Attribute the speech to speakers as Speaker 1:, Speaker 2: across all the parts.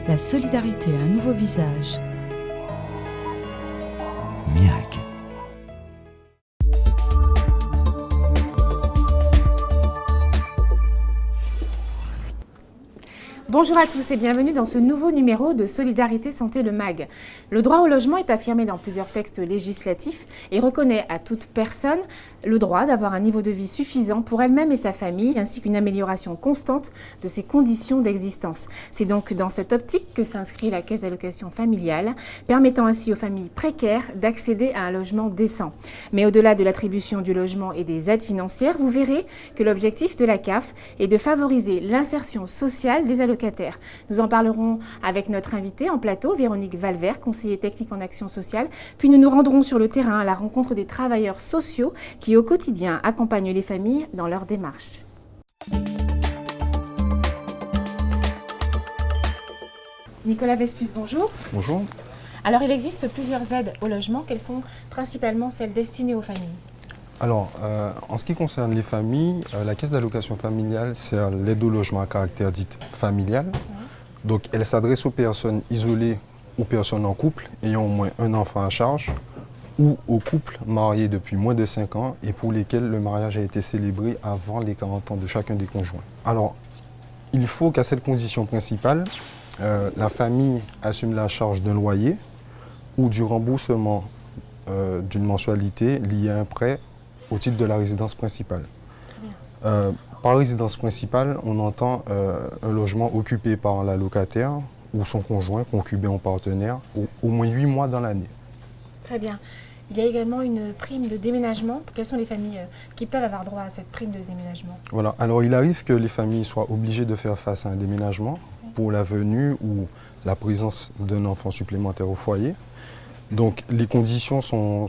Speaker 1: La solidarité a un nouveau visage.
Speaker 2: MIAG.
Speaker 3: Bonjour à tous et bienvenue dans ce nouveau numéro de Solidarité Santé le MAG. Le droit au logement est affirmé dans plusieurs textes législatifs et reconnaît à toute personne le droit d'avoir un niveau de vie suffisant pour elle-même et sa famille, ainsi qu'une amélioration constante de ses conditions d'existence. C'est donc dans cette optique que s'inscrit la Caisse d'allocation familiale, permettant ainsi aux familles précaires d'accéder à un logement décent. Mais au-delà de l'attribution du logement et des aides financières, vous verrez que l'objectif de la CAF est de favoriser l'insertion sociale des allocataires. Nous en parlerons avec notre invitée en plateau, Véronique Valvert, conseiller technique en action sociale, puis nous nous rendrons sur le terrain à la rencontre des travailleurs sociaux qui au quotidien accompagnent les familles dans leur démarche. Nicolas Vespus, bonjour.
Speaker 4: Bonjour.
Speaker 3: Alors il existe plusieurs aides au logement, quelles sont principalement celles destinées aux familles?
Speaker 4: Alors, en ce qui concerne les familles, la Caisse d'allocation familiale, c'est l'aide au logement à caractère dite familial. Donc, elle s'adresse aux personnes isolées ou personnes en couple ayant au moins un enfant à charge ou aux couples mariés depuis moins de 5 ans et pour lesquels le mariage a été célébré avant les 40 ans de chacun des conjoints. Alors, il faut qu'à cette condition principale, la famille assume la charge d'un loyer ou du remboursement d'une mensualité liée à un prêt au titre de la résidence principale. Par résidence principale, on entend un logement occupé par la locataire ou son conjoint, concubin ou partenaire, au moins 8 mois dans l'année.
Speaker 3: Très bien. Il y a également une prime de déménagement. Quelles sont les familles qui peuvent avoir droit à cette prime de déménagement?
Speaker 4: Voilà. Alors, il arrive que les familles soient obligées de faire face à un déménagement pour la venue ou la présence d'un enfant supplémentaire au foyer. Donc, les conditions sont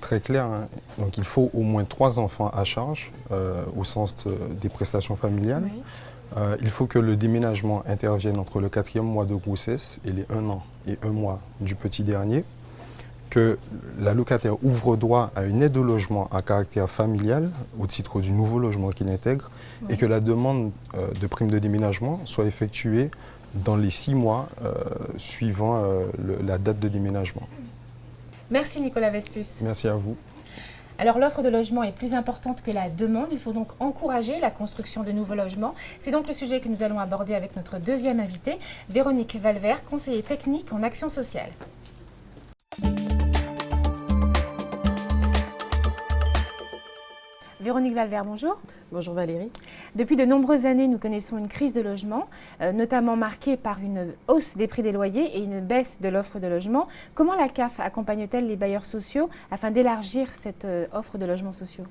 Speaker 4: très claires. Hein. Donc, il faut au moins 3 enfants à charge au sens des prestations familiales. Oui. Il faut que le déménagement intervienne entre le 4e mois de grossesse et les 1 an et 1 mois du petit dernier. Que la locataire ouvre droit à une aide au logement à caractère familial au titre du nouveau logement qu'il intègre et que la demande de prime de déménagement soit effectuée dans les 6 mois suivant la date de déménagement.
Speaker 3: Merci Nicolas Vespus.
Speaker 4: Merci à vous.
Speaker 3: Alors l'offre de logement est plus importante que la demande, il faut donc encourager la construction de nouveaux logements. C'est donc le sujet que nous allons aborder avec notre deuxième invitée, Véronique Valvert, conseiller technique en action sociale. Véronique Valvert, bonjour.
Speaker 5: Bonjour Valérie.
Speaker 3: Depuis de nombreuses années, nous connaissons une crise de logement, notamment marquée par une hausse des prix des loyers et une baisse de l'offre de logement. Comment la CAF accompagne-t-elle les bailleurs sociaux afin d'élargir cette offre de logements sociaux?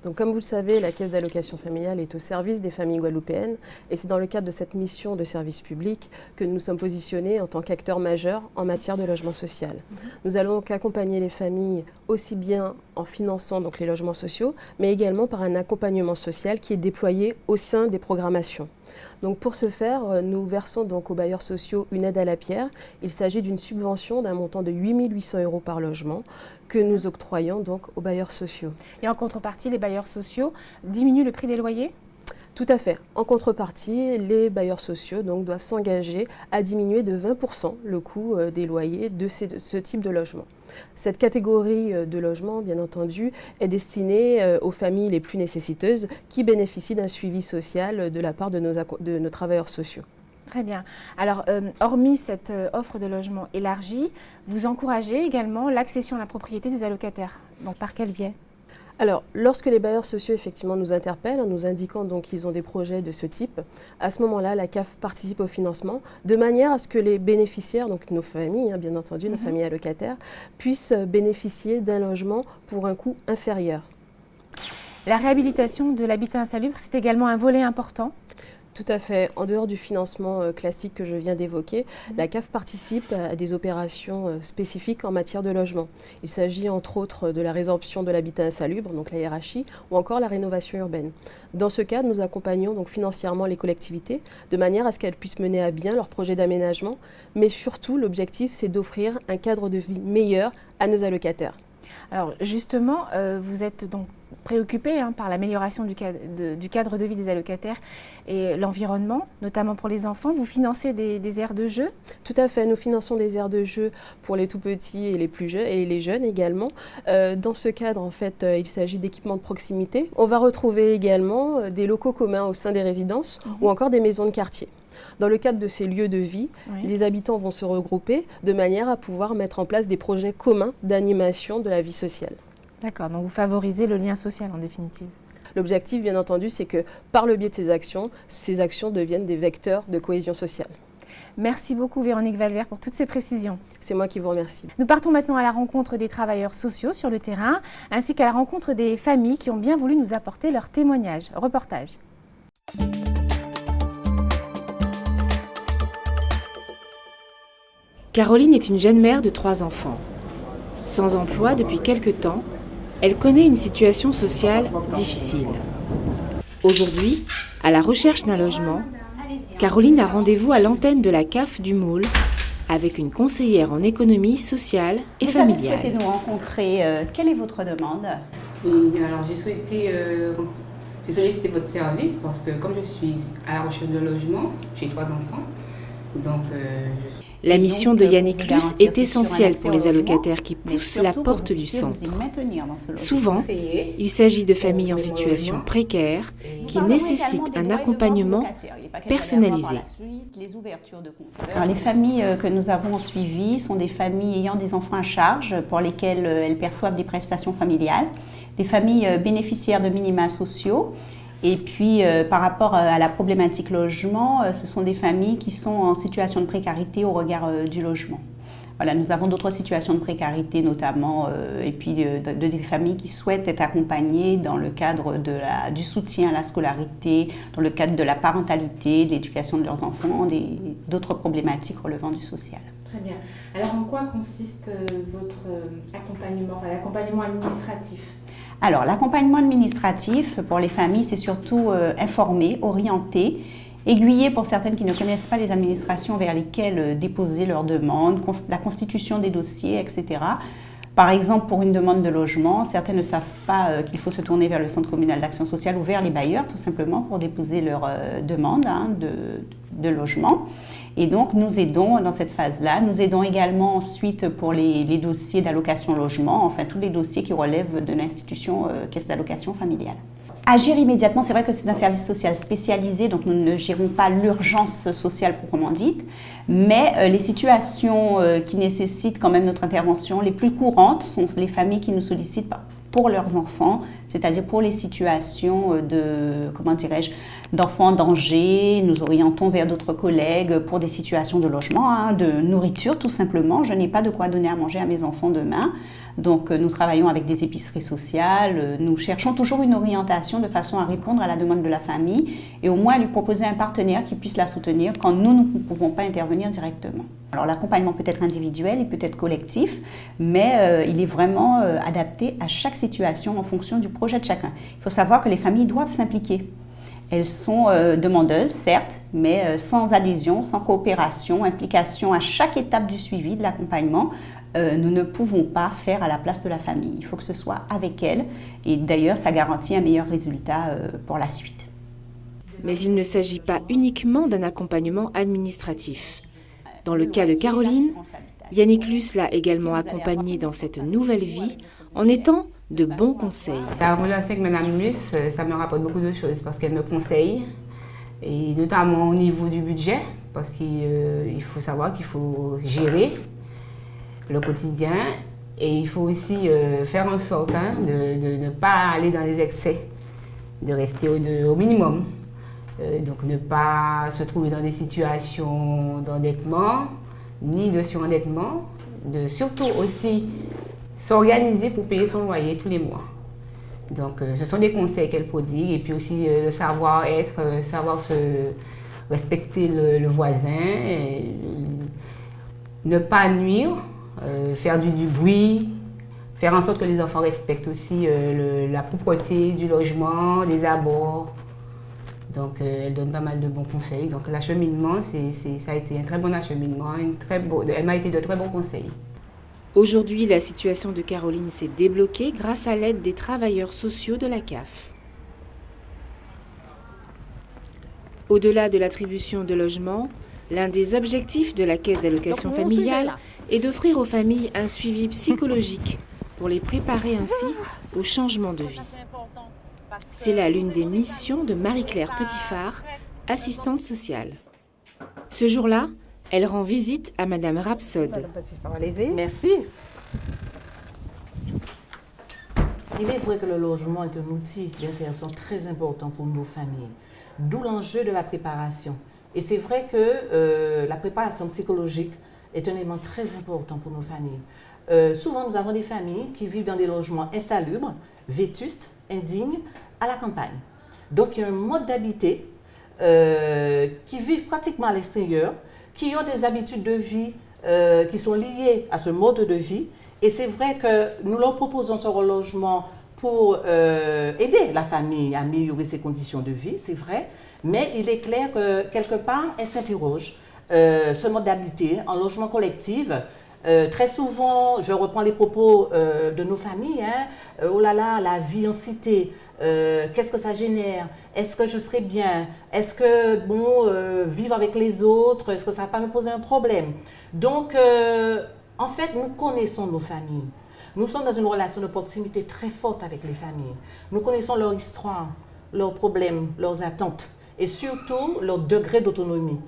Speaker 5: Donc, comme vous le savez, la Caisse d'allocation familiale est au service des familles guadeloupéennes et c'est dans le cadre de cette mission de service public que nous sommes positionnés en tant qu'acteurs majeurs en matière de logement social. Nous allons donc accompagner les familles aussi bien en finançant donc, les logements sociaux, mais également par un accompagnement social qui est déployé au sein des programmations. Donc pour ce faire, nous versons donc aux bailleurs sociaux une aide à la pierre. Il s'agit d'une subvention d'un montant de 8 800 € par logement que nous octroyons donc aux bailleurs sociaux.
Speaker 3: Et en contrepartie, les bailleurs sociaux diminuent le prix des loyers ?
Speaker 5: Tout à fait. En contrepartie, les bailleurs sociaux donc, doivent s'engager à diminuer de 20% le coût des loyers de ce type de logement. Cette catégorie de logement, bien entendu, est destinée aux familles les plus nécessiteuses qui bénéficient d'un suivi social de la part de nos travailleurs sociaux.
Speaker 3: Très bien. Alors, hormis cette offre de logement élargie, vous encouragez également l'accession à la propriété des allocataires. Donc, par quel biais ?
Speaker 5: Alors, lorsque les bailleurs sociaux effectivement nous interpellent en nous indiquant donc qu'ils ont des projets de ce type, à ce moment-là, la CAF participe au financement de manière à ce que les bénéficiaires, donc nos familles, bien entendu, nos familles allocataires, puissent bénéficier d'un logement pour un coût inférieur.
Speaker 3: La réhabilitation de l'habitat insalubre, c'est également un volet important.
Speaker 5: Tout à fait. En dehors du financement classique que je viens d'évoquer, la CAF participe à des opérations spécifiques en matière de logement. Il s'agit entre autres de la résorption de l'habitat insalubre, donc la RHI, ou encore la rénovation urbaine. Dans ce cadre, nous accompagnons donc financièrement les collectivités de manière à ce qu'elles puissent mener à bien leurs projets d'aménagement, mais surtout l'objectif c'est d'offrir un cadre de vie meilleur à nos allocataires.
Speaker 3: Alors justement, vous êtes donc préoccupé par l'amélioration du cadre de vie des allocataires et l'environnement, notamment pour les enfants. Vous financez des aires de jeu?
Speaker 5: Tout à fait, nous finançons des aires de jeu pour les tout-petits et les plus jeunes, et les jeunes également. Dans ce cadre, en fait, il s'agit d'équipements de proximité. On va retrouver également des locaux communs au sein des résidences ou encore des maisons de quartier. Dans le cadre de ces lieux de vie, les habitants vont se regrouper de manière à pouvoir mettre en place des projets communs d'animation de la vie sociale.
Speaker 3: D'accord, donc vous favorisez le lien social en définitive.
Speaker 5: L'objectif, bien entendu, c'est que par le biais de ces actions deviennent des vecteurs de cohésion sociale.
Speaker 3: Merci beaucoup Véronique Valvert pour toutes ces précisions.
Speaker 5: C'est moi qui vous remercie.
Speaker 3: Nous partons maintenant à la rencontre des travailleurs sociaux sur le terrain, ainsi qu'à la rencontre des familles qui ont bien voulu nous apporter leur témoignage. Reportage. Caroline est une jeune mère de 3 enfants. Sans emploi depuis quelque temps, elle connaît une situation sociale difficile. Aujourd'hui, à la recherche d'un logement, Caroline a rendez-vous à l'antenne de la CAF du Maule avec une conseillère en économie sociale et familiale.
Speaker 2: Vous avez souhaité nous rencontrer. Quelle est votre demande?
Speaker 6: Alors j'ai sollicité votre service parce que comme je suis à la recherche de logement, j'ai 3 enfants, donc je suis...
Speaker 3: La mission de Yannick Luce est essentielle pour les allocataires qui poussent la porte du centre. Souvent, il s'agit de familles en situation précaire qui nécessitent un accompagnement personnalisé.
Speaker 2: Alors, les familles que nous avons suivies sont des familles ayant des enfants à charge pour lesquelles elles perçoivent des prestations familiales, des familles bénéficiaires de minima sociaux. Et puis, par rapport à la problématique logement, ce sont des familles qui sont en situation de précarité au regard du logement. Voilà, nous avons d'autres situations de précarité notamment, et puis des familles qui souhaitent être accompagnées dans le cadre du soutien à la scolarité, dans le cadre de la parentalité, de l'éducation de leurs enfants, d'autres problématiques relevant du social.
Speaker 3: Très bien. Alors, en quoi consiste votre accompagnement, l'accompagnement administratif ?
Speaker 2: Alors, l'accompagnement administratif pour les familles, c'est surtout informer, orienter, aiguiller pour certaines qui ne connaissent pas les administrations vers lesquelles déposer leurs demandes, la constitution des dossiers, etc. Par exemple, pour une demande de logement, certaines ne savent pas qu'il faut se tourner vers le centre communal d'action sociale ou vers les bailleurs, tout simplement, pour déposer leur demande de logement. Et donc, nous aidons dans cette phase-là. Nous aidons également ensuite pour les dossiers d'allocation logement, enfin tous les dossiers qui relèvent de l'institution caisse d'allocation familiale. Agir immédiatement, c'est vrai que c'est un service social spécialisé, donc nous ne gérons pas l'urgence sociale proprement dite, mais les situations qui nécessitent quand même notre intervention, les plus courantes sont les familles qui nous sollicitent pour leurs enfants, c'est-à-dire pour les situations d'enfants en danger. Nous orientons vers d'autres collègues pour des situations de logement, de nourriture tout simplement. Je n'ai pas de quoi donner à manger à mes enfants demain. Donc nous travaillons avec des épiceries sociales, nous cherchons toujours une orientation de façon à répondre à la demande de la famille et au moins à lui proposer un partenaire qui puisse la soutenir quand nous ne pouvons pas intervenir directement. Alors l'accompagnement peut être individuel, il peut être collectif, mais il est vraiment adapté à chaque situation en fonction du projet de chacun. Il faut savoir que les familles doivent s'impliquer. Elles sont demandeuses, certes, mais sans adhésion, sans coopération, implication à chaque étape du suivi de l'accompagnement, nous ne pouvons pas faire à la place de la famille. Il faut que ce soit avec elles et d'ailleurs, ça garantit un meilleur résultat pour la suite.
Speaker 3: Mais il ne s'agit pas uniquement d'un accompagnement administratif. Dans le cas de Caroline, Yannick Luce l'a également accompagnée dans cette nouvelle vie en étant de bons conseils.
Speaker 6: La relation avec Mme Luce, ça me rapporte beaucoup de choses parce qu'elle me conseille, et notamment au niveau du budget, parce qu'il faut savoir qu'il faut gérer le quotidien et il faut aussi faire en sorte de ne pas aller dans les excès, de rester au minimum. Donc ne pas se trouver dans des situations d'endettement ni de surendettement, de surtout aussi s'organiser pour payer son loyer tous les mois. Donc ce sont des conseils qu'elle prodigue et puis aussi le savoir-être, savoir se respecter le voisin, ne pas nuire, faire du bruit, faire en sorte que les enfants respectent aussi la propreté du logement, des abords. Donc elle donne pas mal de bons conseils. Donc l'acheminement, ça a été un très bon acheminement, elle m'a été de très bons conseils.
Speaker 3: Aujourd'hui, la situation de Caroline s'est débloquée grâce à l'aide des travailleurs sociaux de la CAF. Au-delà de l'attribution de logements, l'un des objectifs de la Caisse d'allocation familiale est d'offrir aux familles un suivi psychologique pour les préparer ainsi au changement de vie. C'est là l'une des missions de Marie-Claire Petitphard, assistante sociale. Ce jour-là, elle rend visite à Madame Rapsod.
Speaker 7: Merci. Il est vrai que le logement est un outil d'insertion très important pour nos familles, d'où l'enjeu de la préparation. Et c'est vrai que la préparation psychologique est un élément très important pour nos familles. Souvent, nous avons des familles qui vivent dans des logements insalubres, vétustes, indignes, à la campagne. Donc, il y a un mode d'habiter qui vivent pratiquement à l'extérieur, qui ont des habitudes de vie qui sont liées à ce mode de vie. Et c'est vrai que nous leur proposons ce relogement pour aider la famille à améliorer ses conditions de vie, c'est vrai. Mais il est clair que quelque part, elle s'interroge. Ce mode d'habiter en logement collectif, très souvent, je reprends les propos de nos familles, hein, oh là là, la vie en cité, qu'est-ce que ça génère? Est-ce que je serai bien? Est-ce que, vivre avec les autres, est-ce que ça ne va pas me poser un problème? Donc, en fait, nous connaissons nos familles. Nous sommes dans une relation de proximité très forte avec les familles. Nous connaissons leur histoire, leurs problèmes, leurs attentes et surtout leur degré d'autonomie.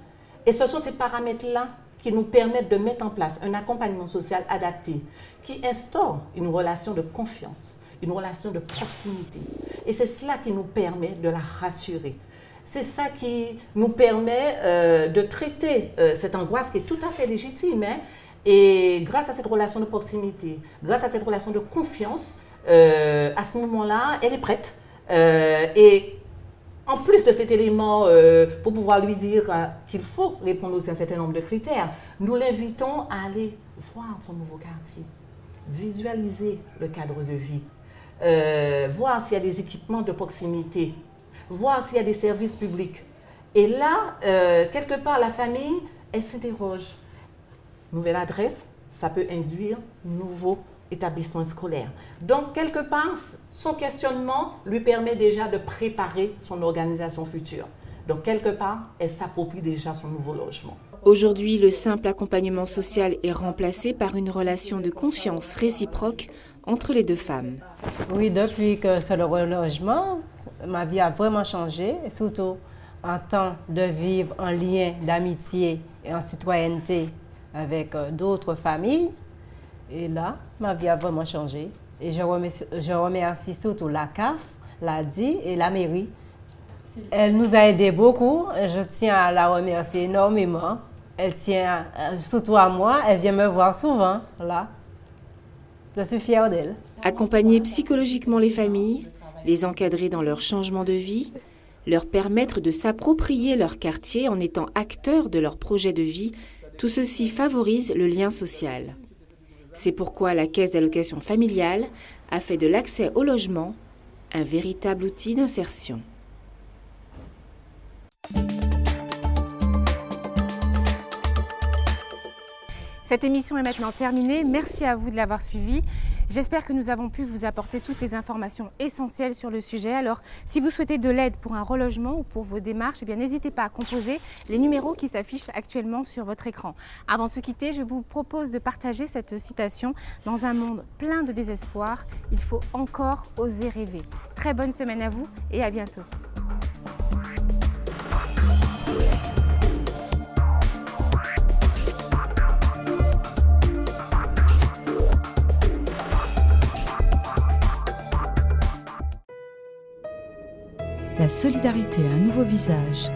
Speaker 7: Et ce sont ces paramètres-là qui nous permettent de mettre en place un accompagnement social adapté qui instaure une relation de confiance, une relation de proximité. Et c'est cela qui nous permet de la rassurer. C'est ça qui nous permet de traiter cette angoisse qui est tout à fait légitime. Hein, et grâce à cette relation de proximité, grâce à cette relation de confiance, à ce moment-là, elle est prête. Et en plus de cet élément, pour pouvoir lui dire qu'il faut répondre aussi à un certain nombre de critères, nous l'invitons à aller voir son nouveau quartier, visualiser le cadre de vie, voir s'il y a des équipements de proximité, voir s'il y a des services publics. Et là, quelque part, la famille, elle s'interroge. Nouvelle adresse, ça peut induire nouveau établissement scolaire. Donc, quelque part, son questionnement lui permet déjà de préparer son organisation future. Donc, quelque part, elle s'approprie déjà son nouveau logement.
Speaker 3: Aujourd'hui, le simple accompagnement social est remplacé par une relation de confiance réciproque entre les deux femmes.
Speaker 8: Oui, depuis que c'est le relogement, ma vie a vraiment changé, surtout en temps de vivre en lien d'amitié et en citoyenneté avec d'autres familles. Et là, ma vie a vraiment changé. Et je remercie surtout la CAF, l'ADI et la mairie. Elle nous a aidés beaucoup. Je tiens à la remercier énormément. Elle tient surtout à moi. Elle vient me voir souvent, là. Je suis fière d'elle.
Speaker 3: Accompagner psychologiquement les familles, les encadrer dans leur changement de vie, leur permettre de s'approprier leur quartier en étant acteurs de leur projet de vie, tout ceci favorise le lien social. C'est pourquoi la Caisse d'allocation familiale a fait de l'accès au logement un véritable outil d'insertion. Cette émission est maintenant terminée. Merci à vous de l'avoir suivie. J'espère que nous avons pu vous apporter toutes les informations essentielles sur le sujet. Alors, si vous souhaitez de l'aide pour un relogement ou pour vos démarches, eh bien, n'hésitez pas à composer les numéros qui s'affichent actuellement sur votre écran. Avant de se quitter, je vous propose de partager cette citation. Dans un monde plein de désespoir, il faut encore oser rêver. Très bonne semaine à vous et à bientôt.
Speaker 1: La solidarité a un nouveau visage.